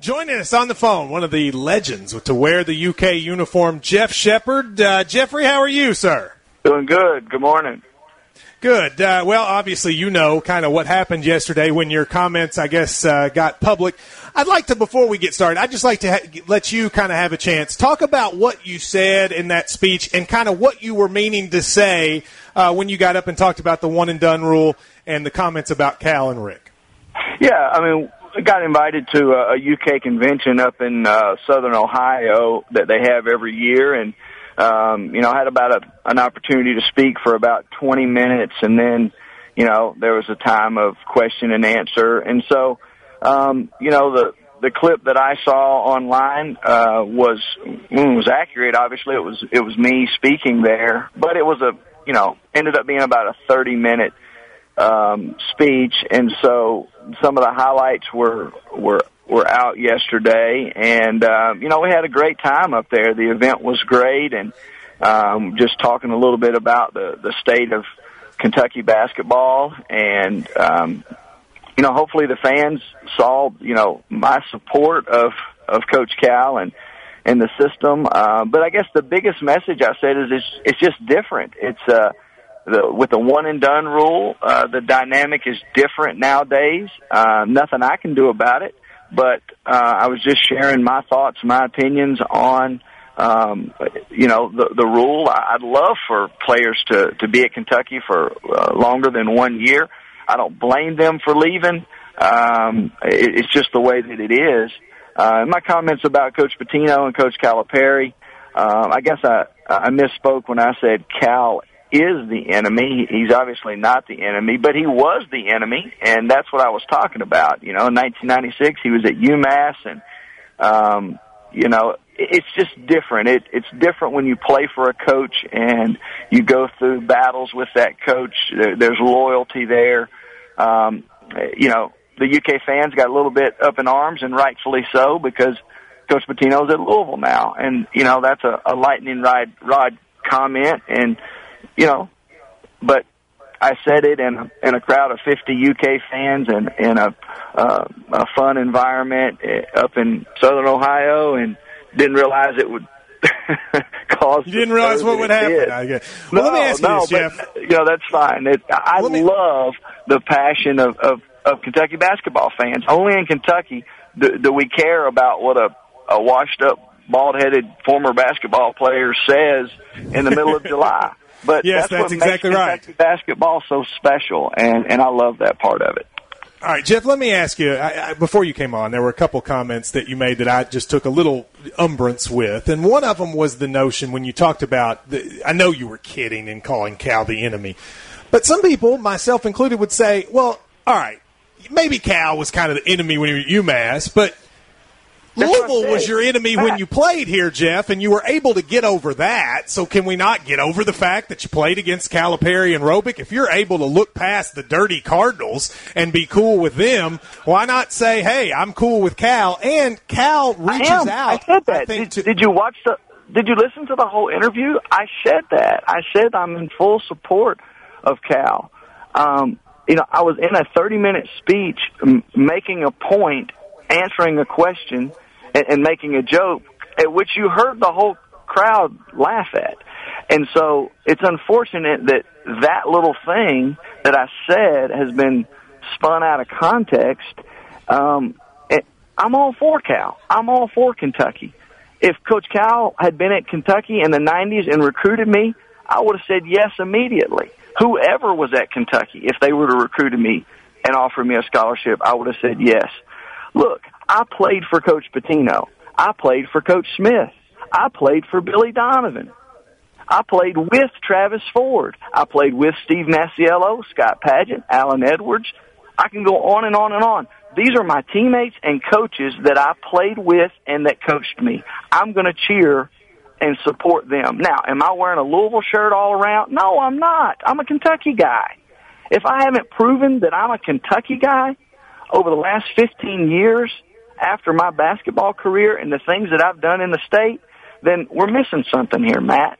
Joining us on the phone, one of the legends to wear the UK uniform, Jeff Sheppard. Jeffrey, how are you, sir? Doing good. Good morning. Good. Well, obviously, you know kind of what happened yesterday when your comments, I guess, got public. I'd like to, before we get started, I'd just like to let you kind of have a chance. Talk about what you said in that speech and kind of what you were meaning to say when you got up and talked about the one-and-done rule and the comments about Cal and Rick. Yeah, I mean, I got invited to a UK convention up in southern Ohio that they have every year, and I had about an opportunity to speak for about 20 minutes, and then, there was a time of question and answer. And so, the clip that I saw online was accurate. Obviously, it was me speaking there, but it was ended up being about a 30-minute speech, and so some of the highlights were out yesterday, and we had a great time up there. The event was great, and just talking a little bit about the state of Kentucky basketball, and hopefully the fans saw my support of Coach Cal and the system. But I guess the biggest message I said is it's just different. It's with the one-and-done rule, the dynamic is different nowadays. Nothing I can do about it, but I was just sharing my thoughts, my opinions on, the rule. I'd love for players to be at Kentucky for longer than 1 year. I don't blame them for leaving. It's just the way that it is. My comments about Coach Pitino and Coach Calipari, I guess I misspoke when I said Cal is the enemy. He's obviously not the enemy, but he was the enemy, and that's what I was talking about. In 1996, he was at UMass, and, it's just different. It's different when you play for a coach and you go through battles with that coach. There's loyalty there. The UK fans got a little bit up in arms, and rightfully so, because Coach Pitino's at Louisville now, and, that's a lightning rod comment, and, but I said it in a crowd of 50 UK fans and in a fun environment up in southern Ohio, and didn't realize it would cause. You didn't realize what would happen. I guess. Well, let me ask you this, Jeff. But, that's fine. I love the passion of Kentucky basketball fans. Only in Kentucky do we care about what a washed-up, bald-headed former basketball player says in the middle of July. But yes, that's exactly right. Kentucky basketball so special, and I love that part of it. All right, Jeff, let me ask you, before you came on, there were a couple comments that you made that I just took a little umbrance with, and one of them was the notion when you talked about, I know you were kidding in calling Cal the enemy, but some people, myself included, would say, well, all right, maybe Cal was kind of the enemy when you were at UMass, but Louisville was your enemy when you played here, Jeff, and you were able to get over that. So can we not get over the fact that you played against Calipari and Robick? If you're able to look past the dirty Cardinals and be cool with them, why not say, hey, I'm cool with Cal? And Cal reaches out. I said that. Did you listen to the whole interview? I said that. I said I'm in full support of Cal. I was in a 30-minute speech making a point, answering a question, and making a joke, at which you heard the whole crowd laugh at. And so it's unfortunate that little thing that I said has been spun out of context. I'm all for Cal. I'm all for Kentucky. If Coach Cal had been at Kentucky in the 90s and recruited me, I would have said yes immediately. Whoever was at Kentucky, if they were to recruit me and offer me a scholarship, I would have said yes. Look, I played for Coach Pitino. I played for Coach Smith. I played for Billy Donovan. I played with Travis Ford. I played with Steve Masiello, Scott Padgett, Alan Edwards. I can go on and on and on. These are my teammates and coaches that I played with and that coached me. I'm going to cheer and support them. Now, am I wearing a Louisville shirt all around? No, I'm not. I'm a Kentucky guy. If I haven't proven that I'm a Kentucky guy over the last 15 years after my basketball career and the things that I've done in the state, then we're missing something here, Matt.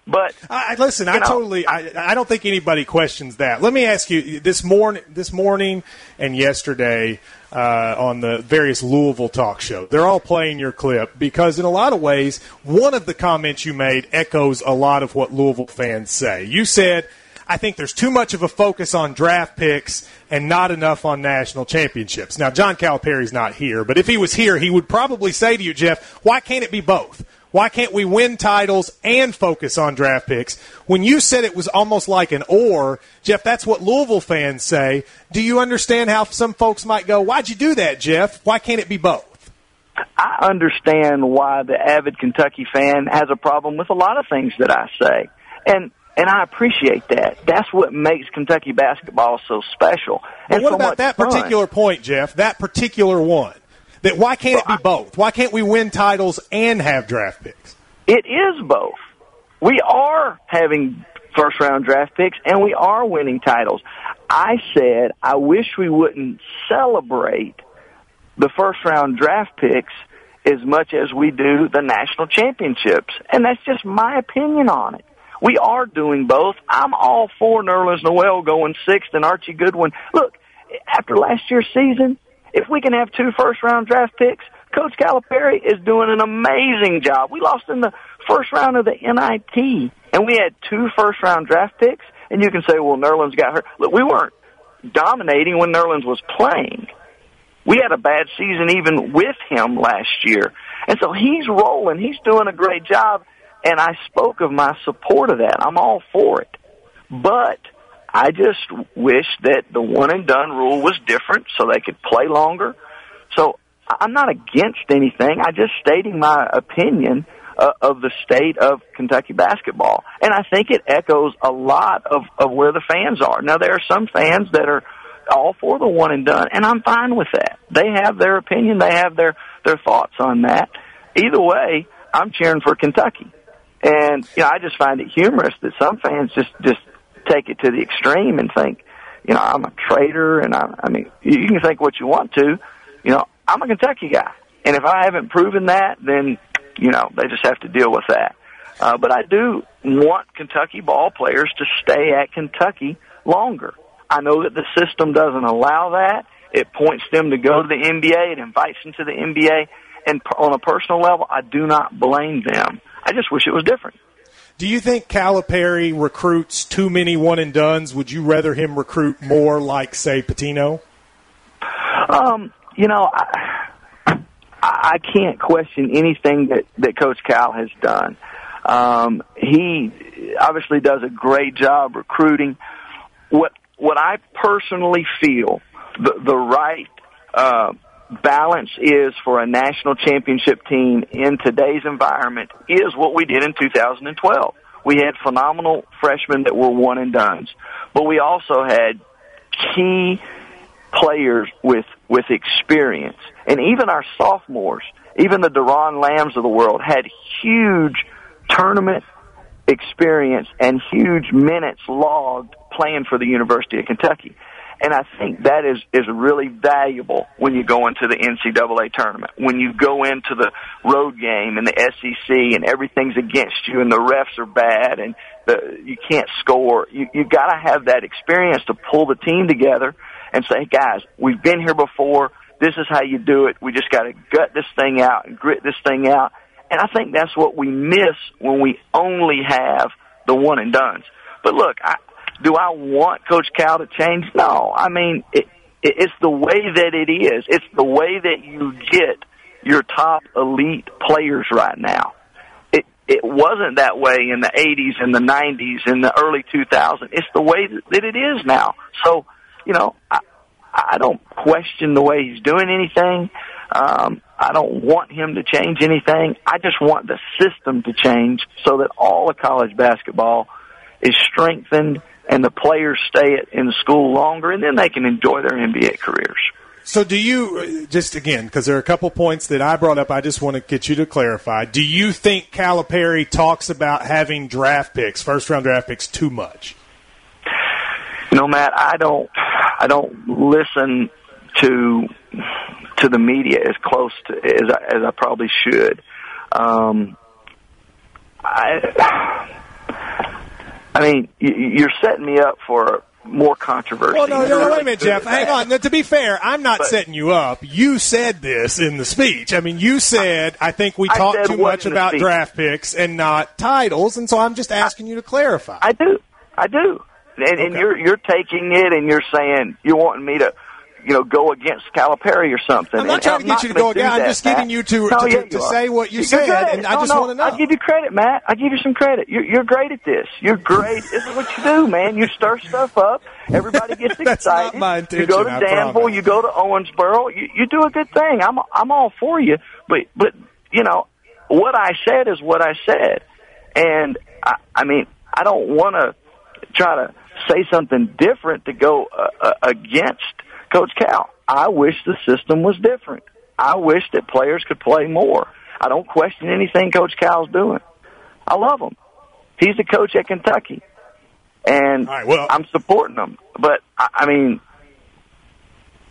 But listen, I don't think anybody questions that. Let me ask you, this morning and yesterday on the various Louisville talk show, they're all playing your clip because in a lot of ways, one of the comments you made echoes a lot of what Louisville fans say. You said, I think there's too much of a focus on draft picks and not enough on national championships. Now, John Calipari's not here, but if he was here, he would probably say to you, Jeff, why can't it be both? Why can't we win titles and focus on draft picks? When you said it was almost like an or, Jeff, that's what Louisville fans say. Do you understand how some folks might go, why'd you do that, Jeff? Why can't it be both? I understand why the avid Kentucky fan has a problem with a lot of things that I say. And I appreciate that. That's what makes Kentucky basketball so special. And what about that particular point, Jeff, that particular one? That why can't it be both? Why can't we win titles and have draft picks? It is both. We are having first-round draft picks, and we are winning titles. I said I wish we wouldn't celebrate the first-round draft picks as much as we do the national championships, and that's just my opinion on it. We are doing both. I'm all for Nerlens Noel going sixth and Archie Goodwin. Look, after last year's season, if we can have 2 first-round draft picks, Coach Calipari is doing an amazing job. We lost in the first round of the NIT, and we had 2 first-round draft picks, and you can say, well, Nerlens got hurt. Look, we weren't dominating when Nerlens was playing. We had a bad season even with him last year. And so he's rolling. He's doing a great job, and I spoke of my support of that. I'm all for it. But I just wish that the one-and-done rule was different so they could play longer. So I'm not against anything. I'm just stating my opinion of the state of Kentucky basketball. And I think it echoes a lot of where the fans are. Now, there are some fans that are all for the one-and-done, and I'm fine with that. They have their opinion. They have their thoughts on that. Either way, I'm cheering for Kentucky. And, I just find it humorous that some fans just take it to the extreme and think, I'm a traitor, and I mean, you can think what you want to. I'm a Kentucky guy. And if I haven't proven that, then, they just have to deal with that. But I do want Kentucky ball players to stay at Kentucky longer. I know that the system doesn't allow that. It points them to go to the NBA. It invites them to the NBA. And on a personal level, I do not blame them. I just wish it was different. Do you think Calipari recruits too many one-and-dones? Would you rather him recruit more like, say, Pitino? I can't question anything that Coach Cal has done. He obviously does a great job recruiting. What I personally feel the right balance is for a national championship team in today's environment is what we did in 2012. We had phenomenal freshmen that were one-and-dones, but we also had key players with experience. And even our sophomores, even the Deron Lambs of the world, had huge tournament experience and huge minutes logged playing for the University of Kentucky. And I think that is really valuable when you go into the NCAA tournament, when you go into the road game and the SEC and everything's against you and the refs are bad and you can't score. You've got to have that experience to pull the team together and say, guys, we've been here before. This is how you do it. We just got to gut this thing out and grit this thing out. And I think that's what we miss when we only have the one-and-dones. But look, do I want Coach Cal to change? No. I mean, it's the way that it is. It's the way that you get your top elite players right now. It wasn't that way in the 80s and the 90s and the early 2000s. It's the way that it is now. So, I don't question the way he's doing anything. I don't want him to change anything. I just want the system to change so that all of college basketball is strengthened and the players stay in school longer, and then they can enjoy their NBA careers. So do you, just again, because there are a couple points that I brought up, I just want to get you to clarify. Do you think Calipari talks about having draft picks, first-round draft picks, too much? Matt, I don't listen to the media as close to as I probably should. I mean, you're setting me up for more controversy. Well, no, wait a minute, Jeff. Hang on. Now, to be fair, I'm not setting you up. You said this in the speech. I mean, you said, I think we talk too much about draft picks and not titles, and so I'm just asking you to clarify. I do. And you're taking it and you're saying you're wanting me to, go against Calipari or something. I'm not trying to get you to go against. I'm just getting you to say what you said, and I just want to know. I'll give you credit, Matt. I'll give you some credit. You're great at this. You're great. This is what you do, man. You stir stuff up. Everybody gets excited. That's not my intention. You go to Danville. You go to Owensboro. You do a good thing. I'm all for you. But what I said is what I said, and I mean I don't want to try to say something different to go against Coach Cal. I wish the system was different. I wish that players could play more. I don't question anything Coach Cal's doing. I love him. He's the coach at Kentucky, and I'm supporting him. But I mean,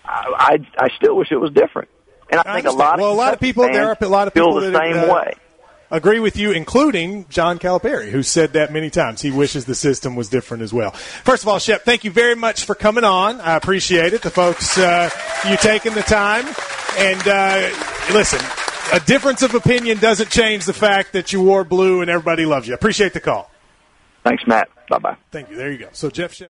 I still wish it was different. And I think a lot of people feel the same way. Agree with you, including John Calipari, who said that many times. He wishes the system was different as well. First of all, Shep, thank you very much for coming on. I appreciate it. The folks, you taking the time. And listen, a difference of opinion doesn't change the fact that you wore blue and everybody loves you. I appreciate the call. Thanks, Matt. Bye-bye. Thank you. There you go. So, Jeff Sheppard.